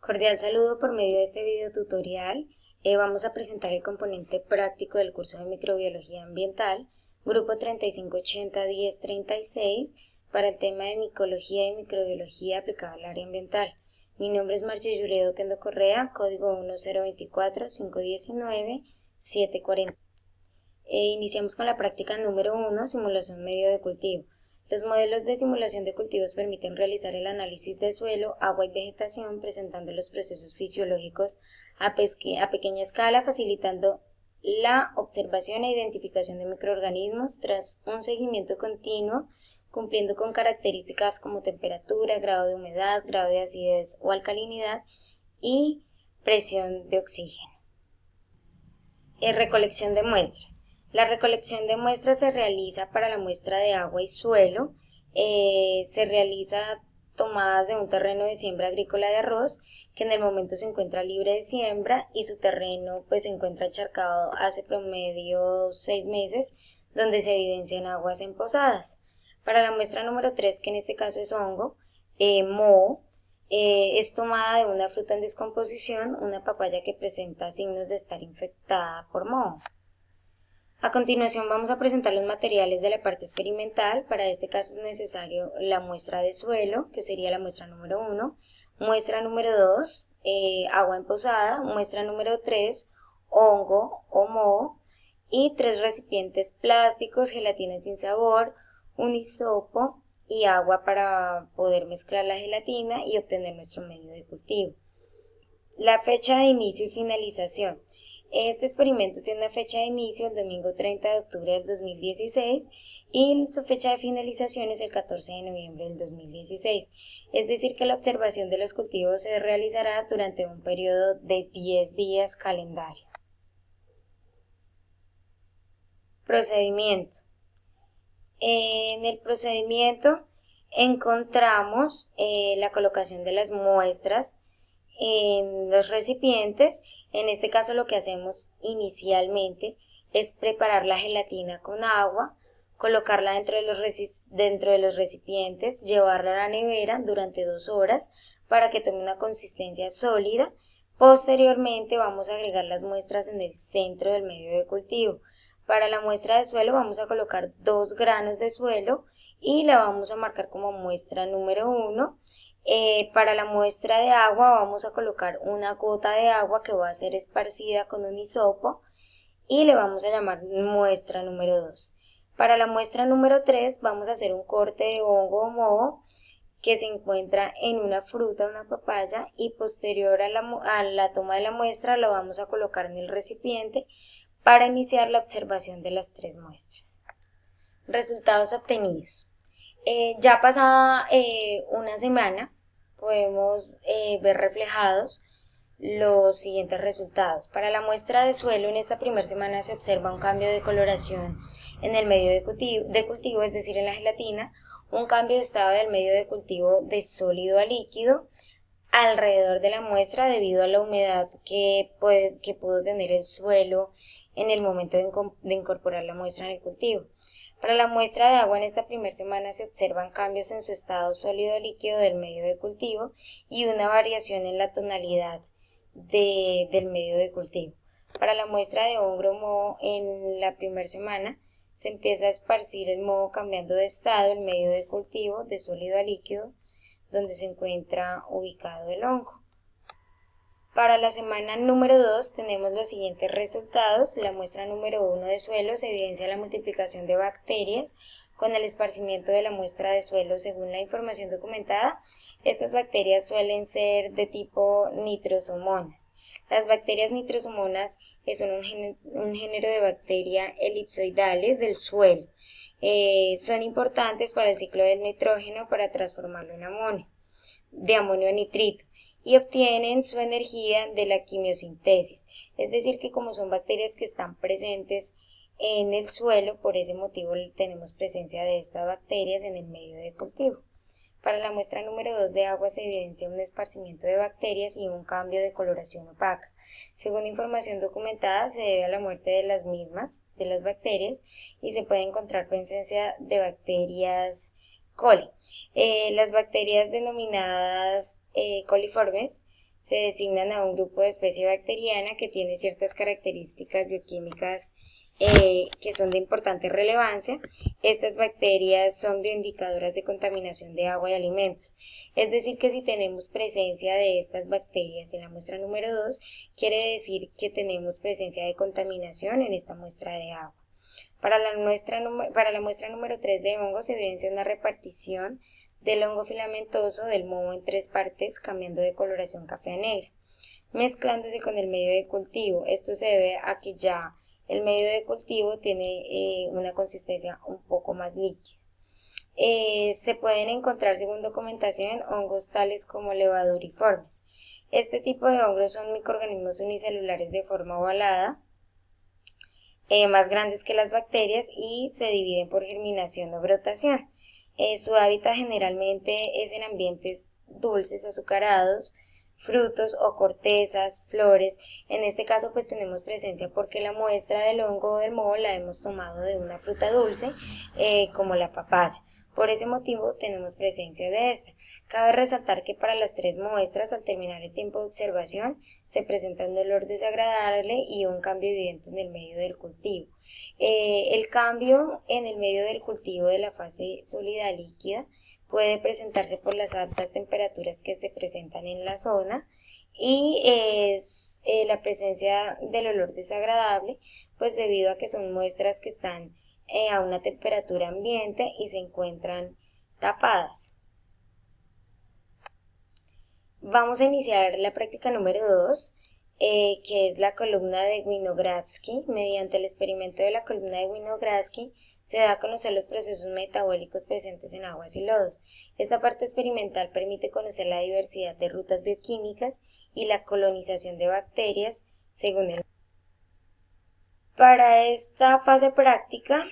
Cordial saludo por medio de este video tutorial. Vamos a presentar el componente práctico del curso de microbiología ambiental, grupo 3580-1036, para el tema de micología y microbiología aplicada al área ambiental. Mi nombre es Margie Yuredo Kendo Correa, código 1024-519-740. Iniciamos con la práctica número 1, simulación medio de cultivo. Los modelos de simulación de cultivos permiten realizar el análisis de suelo, agua y vegetación, presentando los procesos fisiológicos a pequeña escala, facilitando la observación e identificación de microorganismos tras un seguimiento continuo, cumpliendo con características como temperatura, grado de humedad, grado de acidez o alcalinidad y presión de oxígeno. Recolección de muestras. La recolección de muestras se realiza para la muestra de agua y suelo. Se realiza tomadas de un terreno de siembra agrícola de arroz que en el momento se encuentra libre de siembra y su terreno se encuentra encharcado hace promedio 6 meses, donde se evidencian aguas empozadas. Para la muestra número 3, que en este caso es hongo, moho, es tomada de una fruta en descomposición, una papaya que presenta signos de estar infectada por moho. A continuación vamos a presentar los materiales de la parte experimental. Para este caso es necesario la muestra de suelo, que sería la muestra número 1, muestra número 2, agua emposada, muestra número 3, hongo o moho, y 3 recipientes plásticos, gelatina sin sabor, un hisopo y agua para poder mezclar la gelatina y obtener nuestro medio de cultivo. La fecha de inicio y finalización. Este experimento tiene una fecha de inicio el domingo 30 de octubre del 2016 y su fecha de finalización es el 14 de noviembre del 2016. Es decir, que la observación de los cultivos se realizará durante un periodo de 10 días calendario. Procedimiento. En el procedimiento encontramos la colocación de las muestras en los recipientes. En este caso lo que hacemos inicialmente es preparar la gelatina con agua, colocarla dentro de los recipientes, llevarla a la nevera durante 2 horas para que tome una consistencia sólida. Posteriormente vamos a agregar las muestras en el centro del medio de cultivo. Para la muestra de suelo vamos a colocar 2 granos de suelo y la vamos a marcar como muestra número 1. Para la muestra de agua vamos a colocar una gota de agua que va a ser esparcida con un hisopo y le vamos a llamar muestra número 2. Para la muestra número 3 vamos a hacer un corte de hongo o moho que se encuentra en una fruta, una papaya, y posterior a la toma de la muestra lo vamos a colocar en el recipiente para iniciar la observación de las 3 muestras. Resultados obtenidos. Ya pasada una semana podemos ver reflejados los siguientes resultados. Para la muestra de suelo, en esta primera semana se observa un cambio de coloración en el medio de cultivo, es decir, en la gelatina, un cambio de estado del medio de cultivo de sólido a líquido alrededor de la muestra debido a la humedad que pudo tener el suelo en el momento de incorporar la muestra en el cultivo. Para la muestra de agua en esta primera semana se observan cambios en su estado sólido-líquido del medio de cultivo y una variación en la tonalidad del medio de cultivo. Para la muestra de hongo moho en la primera semana se empieza a esparcir el moho cambiando de estado el medio de cultivo de sólido a líquido donde se encuentra ubicado el hongo. Para la semana número 2 tenemos los siguientes resultados. La muestra número 1 de suelo se evidencia la multiplicación de bacterias con el esparcimiento de la muestra de suelo según la información documentada. Estas bacterias suelen ser de tipo nitrosomonas. Las bacterias nitrosomonas son un género de bacterias elipsoidales del suelo. Son importantes para el ciclo del nitrógeno para transformarlo en amonio a nitrito, y obtienen su energía de la quimiosintesis, es decir que como son bacterias que están presentes en el suelo, por ese motivo tenemos presencia de estas bacterias en el medio de cultivo. Para la muestra número 2 de agua se evidencia un esparcimiento de bacterias y un cambio de coloración opaca. Según información documentada, se debe a la muerte de las mismas, de las bacterias, y se puede encontrar presencia de bacterias coli. Las bacterias denominadas coliformes se designan a un grupo de especie bacteriana que tiene ciertas características bioquímicas que son de importante relevancia. Estas bacterias son bioindicadoras de contaminación de agua y alimentos. Es decir, que si tenemos presencia de estas bacterias en la muestra número 2, quiere decir que tenemos presencia de contaminación en esta muestra de agua. Para la muestra número 3 de hongos se evidencia una repartición del hongo filamentoso del moho en 3 partes, cambiando de coloración café a negra, mezclándose con el medio de cultivo. Esto se debe a que ya el medio de cultivo tiene una consistencia un poco más líquida. Se pueden encontrar, según documentación, hongos tales como levaduriformes. Este tipo de hongos son microorganismos unicelulares de forma ovalada, más grandes que las bacterias, y se dividen por germinación o brotación. Su hábitat generalmente es en ambientes dulces, azucarados, frutos o cortezas, flores. En este caso pues tenemos presencia porque la muestra del hongo o del moho la hemos tomado de una fruta dulce, como la papaya. Por ese motivo tenemos presencia de esta. Cabe resaltar que para las 3 muestras, al terminar el tiempo de observación, se presenta un olor desagradable y un cambio evidente en el medio del cultivo. El cambio en el medio del cultivo de la fase sólida a líquida puede presentarse por las altas temperaturas que se presentan en la zona, y la presencia del olor desagradable, pues debido a que son muestras que están a una temperatura ambiente y se encuentran tapadas. Vamos a iniciar la práctica número 2, que es la columna de Winogradsky. Mediante el experimento de la columna de Winogradsky se da a conocer los procesos metabólicos presentes en aguas y lodos. Esta parte experimental permite conocer la diversidad de rutas bioquímicas y la colonización de bacterias según el. Para esta fase práctica,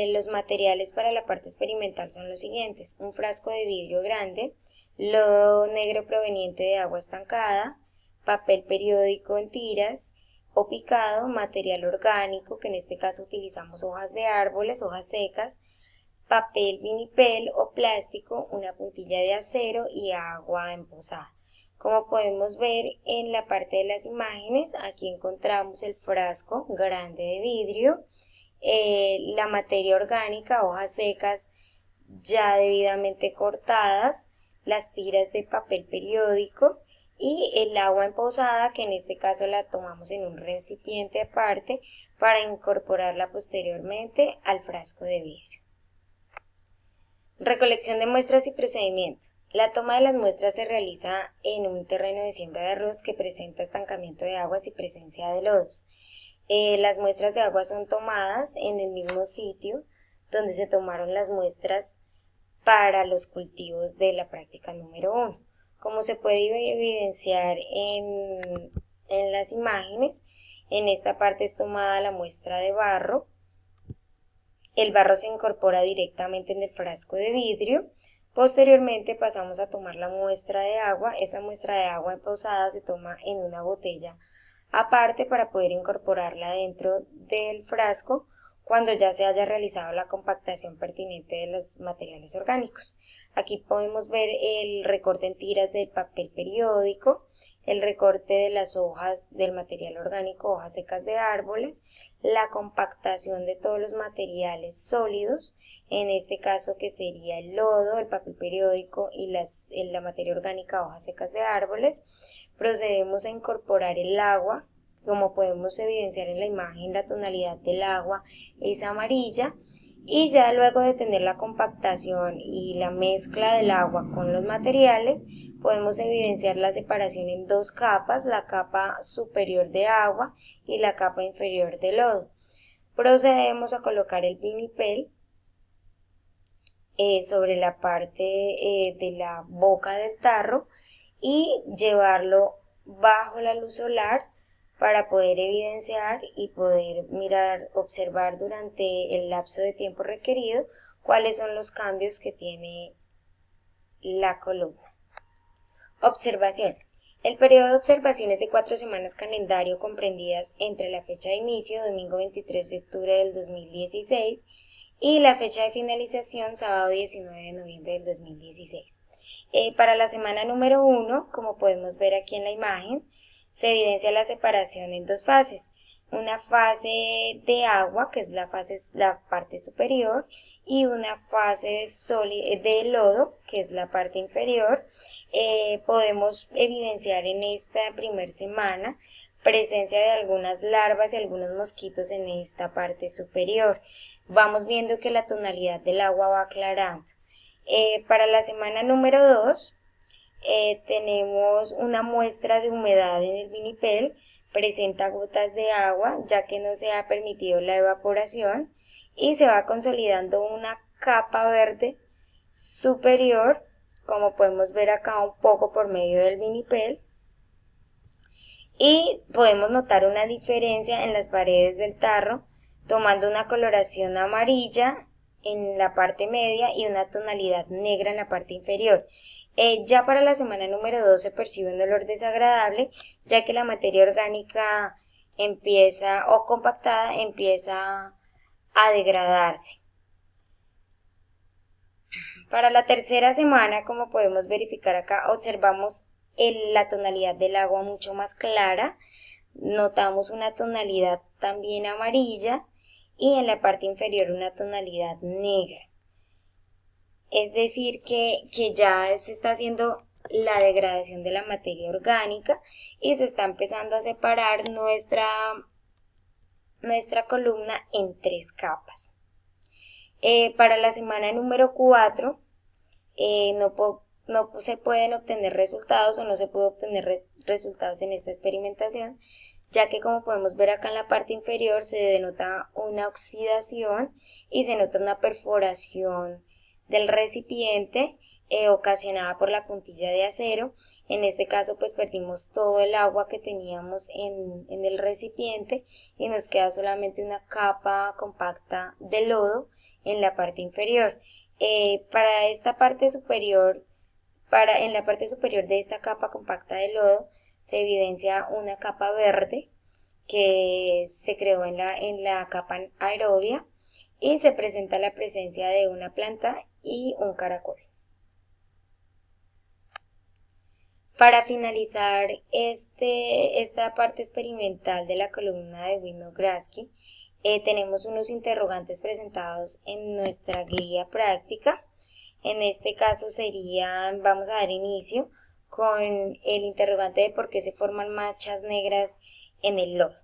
los materiales para la parte experimental son los siguientes: un frasco de vidrio grande, lodo negro proveniente de agua estancada, papel periódico en tiras o picado, material orgánico, que en este caso utilizamos hojas de árboles, hojas secas, papel vinipel o plástico, una puntilla de acero y agua empozada. Como podemos ver en la parte de las imágenes, aquí encontramos el frasco grande de vidrio, la materia orgánica, hojas secas ya debidamente cortadas, las tiras de papel periódico y el agua empozada, que en este caso la tomamos en un recipiente aparte para incorporarla posteriormente al frasco de vidrio. Recolección de muestras y procedimiento. La toma de las muestras se realiza en un terreno de siembra de arroz que presenta estancamiento de aguas y presencia de lodos. Las muestras de agua son tomadas en el mismo sitio donde se tomaron las muestras para los cultivos de la práctica número 1. Como se puede evidenciar en las imágenes, en esta parte es tomada la muestra de barro. El barro se incorpora directamente en el frasco de vidrio. Posteriormente pasamos a tomar la muestra de agua. Esta muestra de agua empozada se toma en una botella aparte para poder incorporarla dentro del frasco cuando ya se haya realizado la compactación pertinente de los materiales orgánicos. Aquí podemos ver el recorte en tiras del papel periódico, el recorte de las hojas del material orgánico, hojas secas de árboles, la compactación de todos los materiales sólidos, en este caso que sería el lodo, el papel periódico y la materia orgánica, hojas secas de árboles. Procedemos a incorporar el agua. Como podemos evidenciar en la imagen, la tonalidad del agua es amarilla, y ya luego de tener la compactación y la mezcla del agua con los materiales, podemos evidenciar la separación en 2 capas, la capa superior de agua y la capa inferior de lodo. Procedemos a colocar el vinipel sobre la parte de la boca del tarro y llevarlo bajo la luz solar para poder evidenciar y poder observar durante el lapso de tiempo requerido cuáles son los cambios que tiene la columna. Observación. El periodo de observación es de 4 semanas calendario comprendidas entre la fecha de inicio, domingo 23 de octubre del 2016, y la fecha de finalización, sábado 19 de noviembre del 2016. Para la semana número 1, como podemos ver aquí en la imagen, se evidencia la separación en dos fases. Una fase de agua, que es la parte superior, y una fase de lodo, que es la parte inferior. Podemos evidenciar en esta primera semana presencia de algunas larvas y algunos mosquitos en esta parte superior. Vamos viendo que la tonalidad del agua va aclarando. Para la semana número 2 tenemos una muestra de humedad en el vinipel, presenta gotas de agua ya que no se ha permitido la evaporación y se va consolidando una capa verde superior, como podemos ver acá un poco por medio del vinipel, y podemos notar una diferencia en las paredes del tarro, tomando una coloración amarilla en la parte media y una tonalidad negra en la parte inferior. Ya para la semana número 2 se percibe un olor desagradable, ya que la materia orgánica compactada empieza a degradarse. Para la tercera semana, como podemos verificar acá, observamos la tonalidad del agua mucho más clara, notamos una tonalidad también amarilla y en la parte inferior una tonalidad negra. Es decir, que ya se está haciendo la degradación de la materia orgánica y se está empezando a separar nuestra columna en tres capas. Para la semana número 4 no se pueden obtener resultados o no se pudo obtener resultados en esta experimentación, ya que como podemos ver acá en la parte inferior se denota una oxidación y se nota una perforación del recipiente ocasionada por la puntilla de acero. En este caso pues perdimos todo el agua que teníamos en el recipiente y nos queda solamente una capa compacta de lodo en la parte inferior. Para esta parte superior, en la parte superior de esta capa compacta de lodo se evidencia una capa verde que se creó en la capa aerobia y se presenta la presencia de una planta y un caracol. Para finalizar esta parte experimental de la columna de Winogradsky, tenemos unos interrogantes presentados en nuestra guía práctica. En este caso vamos a dar inicio con el interrogante de por qué se forman manchas negras en el lodo.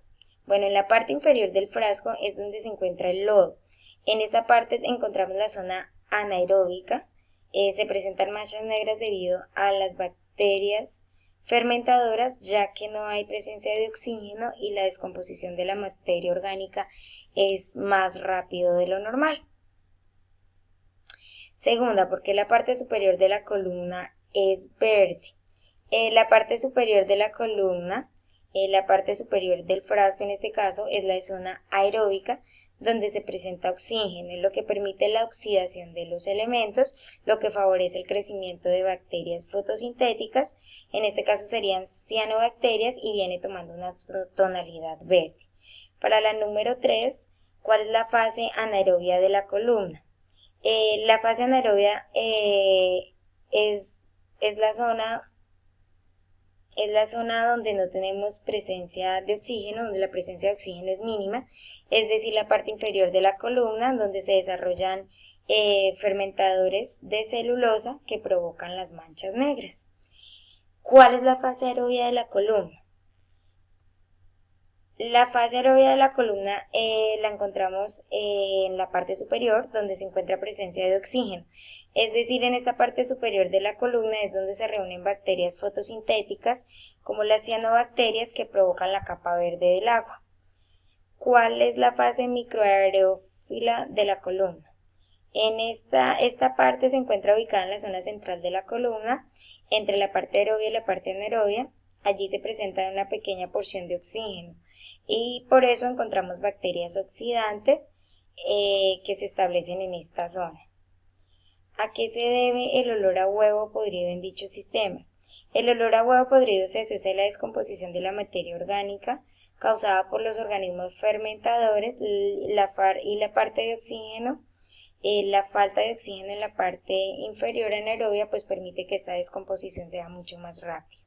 Bueno, en la parte inferior del frasco es donde se encuentra el lodo. En esta parte encontramos la zona anaeróbica. Se presentan manchas negras debido a las bacterias fermentadoras, ya que no hay presencia de oxígeno y la descomposición de la materia orgánica es más rápido de lo normal. Segunda, porque la parte superior de la columna es verde. La parte superior de la columna, la parte superior del frasco en este caso, es la zona aeróbica, donde se presenta oxígeno, lo que permite la oxidación de los elementos, lo que favorece el crecimiento de bacterias fotosintéticas, en este caso serían cianobacterias y viene tomando una tonalidad verde. Para la número 3, ¿cuál es la fase anaerobia de la columna? La fase anaerobia es la zona donde no tenemos presencia de oxígeno, donde la presencia de oxígeno es mínima, es decir, la parte inferior de la columna, donde se desarrollan fermentadores de celulosa que provocan las manchas negras. ¿Cuál es la fase aerobia de la columna? La fase aerobia de la columna la encontramos en la parte superior, donde se encuentra presencia de oxígeno. Es decir, en esta parte superior de la columna es donde se reúnen bacterias fotosintéticas, como las cianobacterias que provocan la capa verde del agua. ¿Cuál es la fase microaerófila de la columna? En esta parte se encuentra ubicada en la zona central de la columna, entre la parte aerobia y la parte anaerobia. Allí se presenta una pequeña porción de oxígeno y por eso encontramos bacterias oxidantes que se establecen en esta zona. ¿A qué se debe el olor a huevo podrido en dichos sistemas? El olor a huevo podrido se asocia a la descomposición de la materia orgánica causada por los organismos fermentadores y la parte de oxígeno la falta de oxígeno en la parte inferior anaerobia pues permite que esta descomposición sea mucho más rápida.